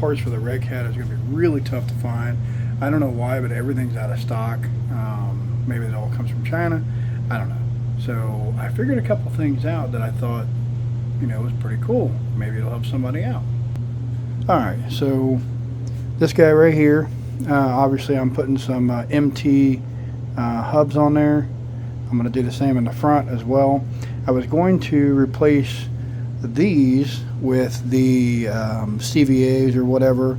parts for the Redcat is going to be really tough to find. I don't know why, but everything's out of stock. Maybe it all comes from China. I don't know. So I figured a couple things out that I thought, you know, was pretty cool. Maybe it'll help somebody out. All right, so this guy right here, obviously I'm putting some MT hubs on there. I'm going to do the same in the front as well. I was going to replace these with the CVAs or whatever,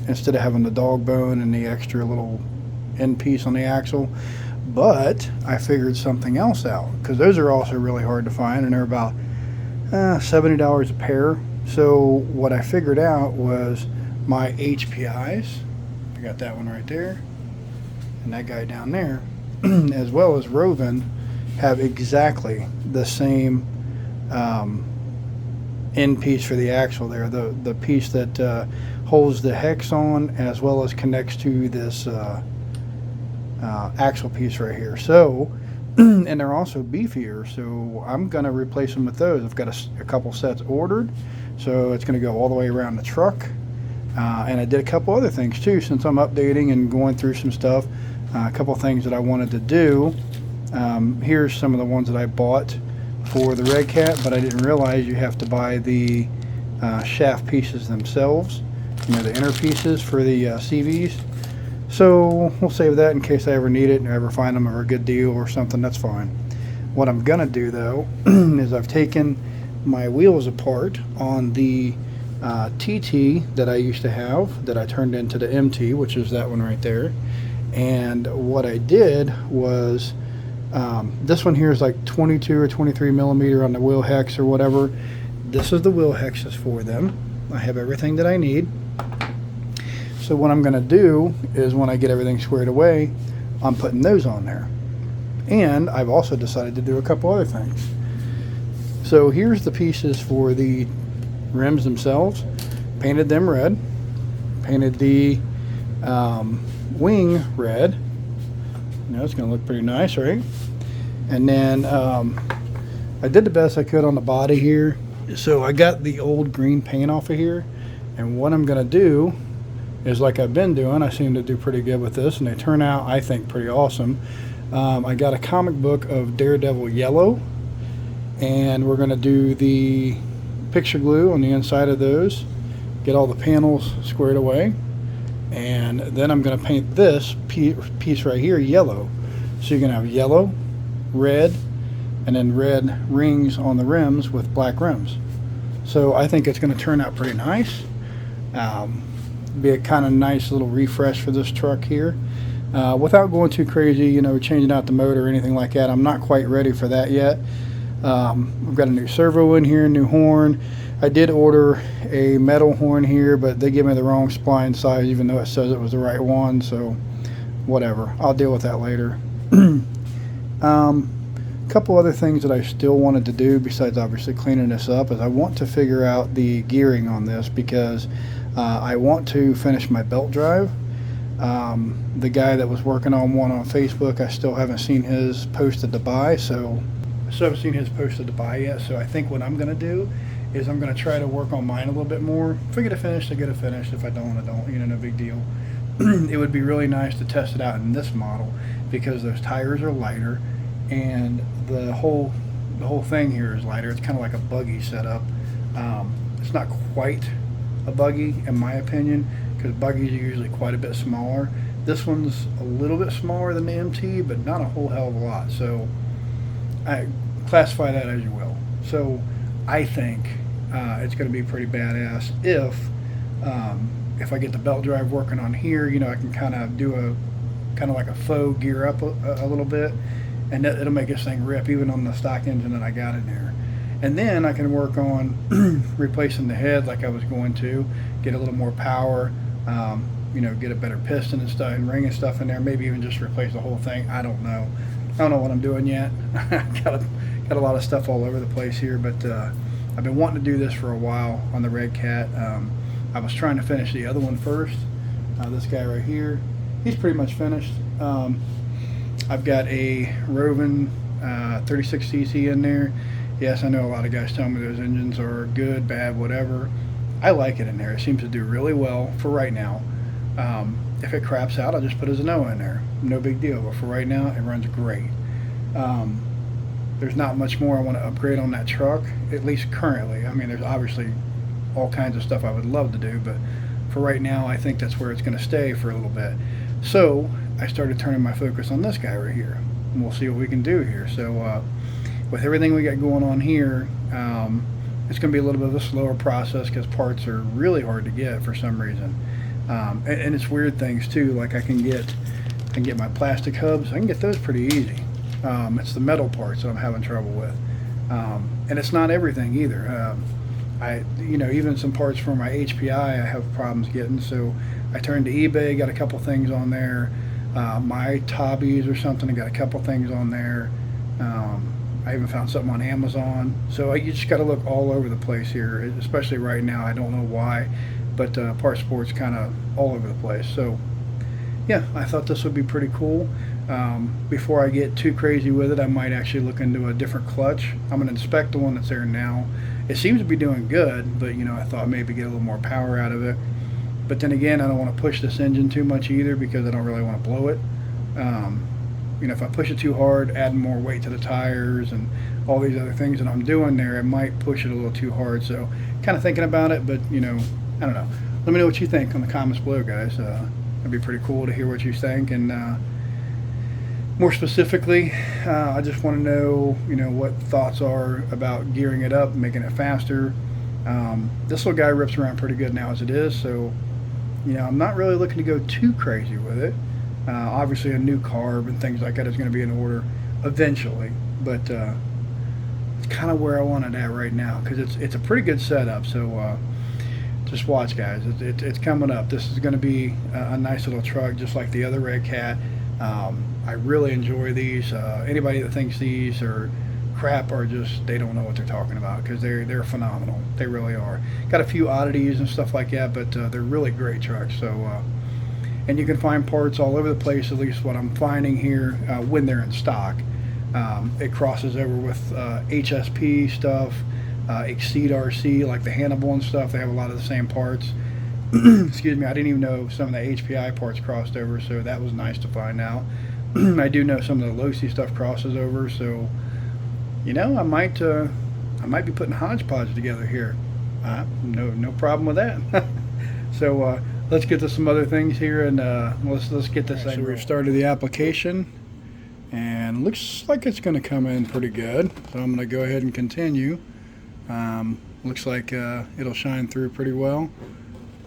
instead of having the dog bone and the extra little end piece on the axle. But I figured something else out, because those are also really hard to find, and they're about $70 a pair. So what I figured out was my HPIs, I got that one right there, and that guy down there, as well as Roven, have exactly the same end piece for the axle there, the piece that holds the hex on, as well as connects to this axle piece right here. So, and they're also beefier, so I'm going to replace them with those. I've got a couple sets ordered, so it's going to go all the way around the truck. And I did a couple other things too, since I'm updating and going through some stuff. A couple things that I wanted to do. Here's some of the ones that I bought for the Redcat, but I didn't realize you have to buy the shaft pieces themselves, you know, the inner pieces for the CVs. So we'll save that in case I ever need it and ever find them at a good deal or something. That's fine. What I'm gonna do though is I've taken my wheels apart on the TT that I used to have, that I turned into the MT, which is that one right there. And what I did was, this one here is like 22 or 23 millimeter on the wheel hex or whatever. This is the wheel hexes for them. I have everything that I need. So what I'm going to do is, when I get everything squared away, I'm putting those on there. And I've also decided to do a couple other things. So here's the pieces for the rims themselves. Painted them red. Painted the wing red. You know, it's going to look pretty nice, right? And then I did the best I could on the body here. So I got the old green paint off of here. And what I'm going to do is, like I've been doing, I seem to do pretty good with this, and they turn out, I think, pretty awesome. I got a comic book of Daredevil yellow, and we're going to do the picture glue on the inside of those, get all the panels squared away, and then I'm going to paint this piece right here yellow. So you're going to have yellow, red, and then red rings on the rims with black rims. So I think it's going to turn out pretty nice. Be a kind of nice little refresh for this truck here, without going too crazy, you know, changing out the motor or anything like that. I'm not quite ready for that yet. I've got a new servo in here, new horn. I did order a metal horn here, but they gave me the wrong spline size, even though it says it was the right one. So whatever, I'll deal with that later. Couple other things that I still wanted to do, besides obviously cleaning this up, is I want to figure out the gearing on this, because I want to finish my belt drive. The guy that was working on one on Facebook, I still haven't seen his posted to buy, so I still haven't seen his posted to buy yet. So I think what I'm going to do is I'm going to try to work on mine a little bit more. If I get it finished, I get it finished. If I don't, I don't. You know, no big deal. It would be really nice to test it out in this model, because those tires are lighter, and the whole thing here is lighter. It's kind of like a buggy setup. It's not quite a buggy in my opinion, because buggies are usually quite a bit smaller. This one's a little bit smaller than the MT, but not a whole hell of a lot. So I classify that as you will. So I think it's going to be pretty badass if I get the belt drive working on here. You know, I can kind of do a kind of like a faux gear up a little bit, and it'll make this thing rip even on the stock engine that I got in there. And then I can work on replacing the head like I was going to, get a little more power, you know, get a better piston and stuff and ring and stuff in there, maybe even just replace the whole thing. I don't know what I'm doing yet. got a lot of stuff all over the place here, but I've been wanting to do this for a while on the Redcat. I was trying to finish the other one first. This guy right here, he's pretty much finished. I've got a Roven 36cc in there. Yes, I know a lot of guys tell me those engines are good, bad, whatever. I like it in there. It seems to do really well for right now. If it craps out, I'll just put a Zenoa in there. No big deal. But for right now, it runs great. Um, there's not much more I want to upgrade on that truck, at least currently. I mean, there's obviously all kinds of stuff I would love to do, but for right now, I think that's where it's going to stay for a little bit. So I started turning my focus on this guy right here, and we'll see what we can do here. So with everything we got going on here, it's going to be a little bit of a slower process because parts are really hard to get for some reason. And it's weird things too, like I can get my plastic hubs. I can get those pretty easy. It's the metal parts that I'm having trouble with, and it's not everything either. Even some parts for my HPI I have problems getting. So I turned to eBay, got a couple things on there. My Tobbies or something, I got a couple things on there. I even found something on Amazon. So you just got to look all over the place here, especially right now. I don't know why, but Part Sport's kind of all over the place. So yeah, I thought this would be pretty cool. Before I get too crazy with it, I might actually look into a different clutch. I'm going to inspect the one that's there now. It seems to be doing good, but I thought maybe get a little more power out of it. But then again, I don't want to push this engine too much either because I don't really want to blow it. If I push it too hard, adding more weight to the tires and all these other things that I'm doing there, it might push it a little too hard. So kind of thinking about it, but I don't know. Let me know what you think in the comments below, guys. It'd be pretty cool to hear what you think. And more specifically, I just want to know, what thoughts are about gearing it up, making it faster. This little guy rips around pretty good now as it is, so I'm not really looking to go too crazy with it. Obviously, a new carb and things like that is going to be in order eventually, but it's kind of where I want it at right now because it's a pretty good setup. So just watch, guys. It's coming up. This is going to be a nice little truck, just like the other Red Cat. I really enjoy these. Anybody that thinks these are crap are just, they don't know what they're talking about because they're phenomenal. They really are. Got a few oddities and stuff like that, but they're really great trucks. So and you can find parts all over the place, at least what I'm finding here when they're in stock. It crosses over with HSP stuff, Exceed RC, like the Hannibal and stuff. They have a lot of the same parts. Excuse me, I didn't even know some of the HPI parts crossed over, so that was nice to find out. I do know some of the Losi stuff crosses over, so I might be putting hodgepodge together here. No problem with that. So let's get to some other things here, and let's get this thing. So we've started the application, and looks like it's going to come in pretty good. So I'm going to go ahead and continue. Looks like it'll shine through pretty well.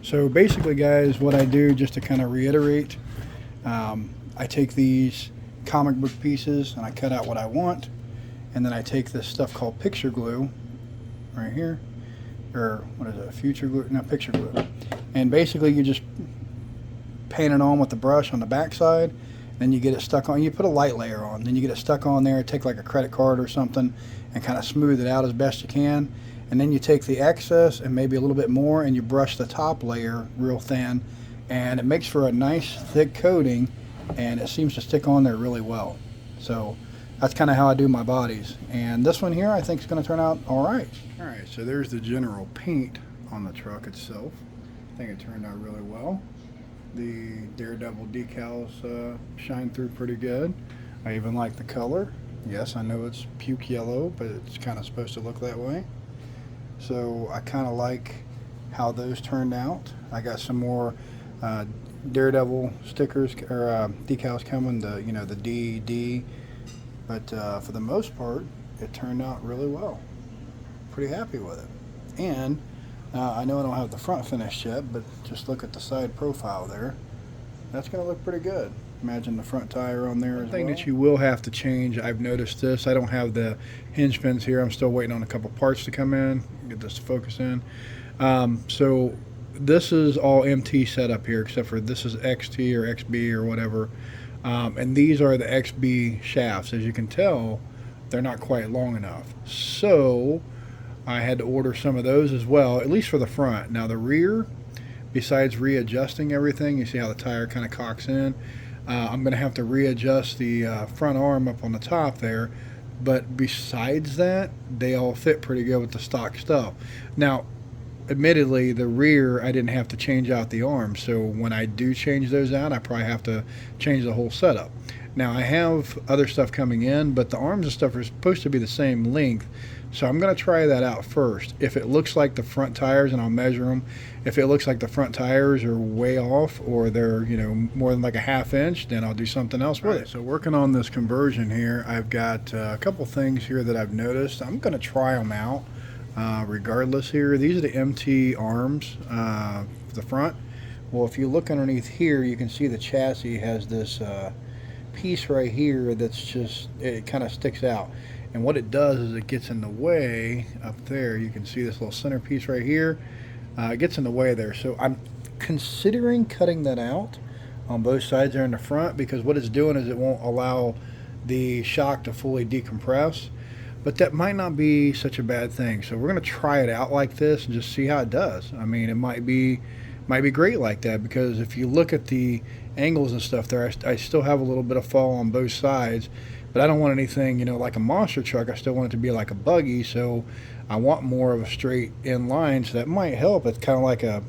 So basically, guys, what I do, just to kind of reiterate, I take these comic book pieces and I cut out what I want, and then I take this stuff called picture glue right here, or what is it, future glue? No, picture glue. And basically you just paint it on with the brush on the back side, then you get it stuck on. You put a light layer on, then you get it stuck on there, take like a credit card or something and kind of smooth it out as best you can. And then you take the excess and maybe a little bit more and you brush the top layer real thin, and it makes for a nice thick coating, and it seems to stick on there really well. So that's kind of how I do my bodies. And this one here I think is going to turn out alright. Alright, so there's the general paint on the truck itself. I think it turned out really well. The Daredevil decals shine through pretty good. I even like the color. Yes, I know it's puke yellow, but it's kind of supposed to look that way. So I kind of like how those turned out. I got some more Daredevil stickers or decals coming, the DD, but for the most part it turned out really well. Pretty happy with it. And I know I don't have the front finished yet, but just look at the side profile there. That's going to look pretty good. Imagine the front tire on there as well. One thing that you will have to change, I've noticed this, I don't have the hinge pins here. I'm still waiting on a couple parts to come in, get this to focus in. So this is all MT setup here, except for this is XT or XB or whatever. And these are the XB shafts. As you can tell, they're not quite long enough. So I had to order some of those as well, at least for the front. Now the rear, besides readjusting everything, you see how the tire kind of cocks in. I'm going to have to readjust the front arm up on the top there, but besides that, they all fit pretty good with the stock stuff. Now, admittedly, the rear, I didn't have to change out the arms. So when I do change those out, I probably have to change the whole setup. Now, I have other stuff coming in, but the arms and stuff are supposed to be the same length. So I'm going to try that out first. If it looks like the front tires, and I'll measure them, if it looks like the front tires are way off or they're, you know, more than like a ½ inch, then I'll do something else with it. So working on this conversion here, I've got a couple things here that I've noticed. I'm going to try them out regardless here. These are the MT arms, the front. Well, if you look underneath here, you can see the chassis has this piece right here that's just, it kind of sticks out. And what it does is it gets in the way up there. You can see this little center piece right here. It gets in the way there. So I'm considering cutting that out on both sides there in the front, because what it's doing is it won't allow the shock to fully decompress. But that might not be such a bad thing. So we're going to try it out like this and just see how it does. I mean, it might be great like that, because if you look at the angles and stuff there, I still have a little bit of fall on both sides. But I don't want anything, you know, like a monster truck. I still want it to be like a buggy, so I want more of a straight in line, so that might help. It's kind of like a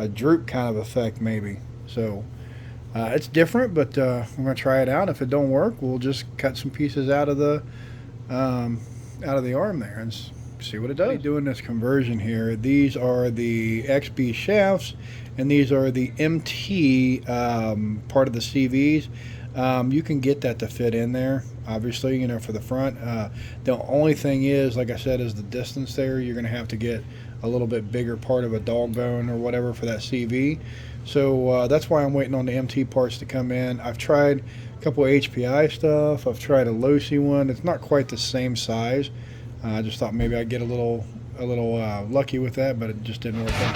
droop kind of effect maybe. So it's different, but we're going to try it out. If it don't work, we'll just cut some pieces out of the arm there and see what it does. Doing this conversion here, these are the XB shafts, and these are the MT part of the CVs. You can get that to fit in there, obviously, you know, for the front. The only thing is, like I said, is the distance there. You're going to have to get a little bit bigger part of a dog bone or whatever for that CV. So that's why I'm waiting on the MT parts to come in. I've tried a couple of HPI stuff. I've tried a Losi one. It's not quite the same size. I just thought maybe I'd get a little lucky with that, but it just didn't work out.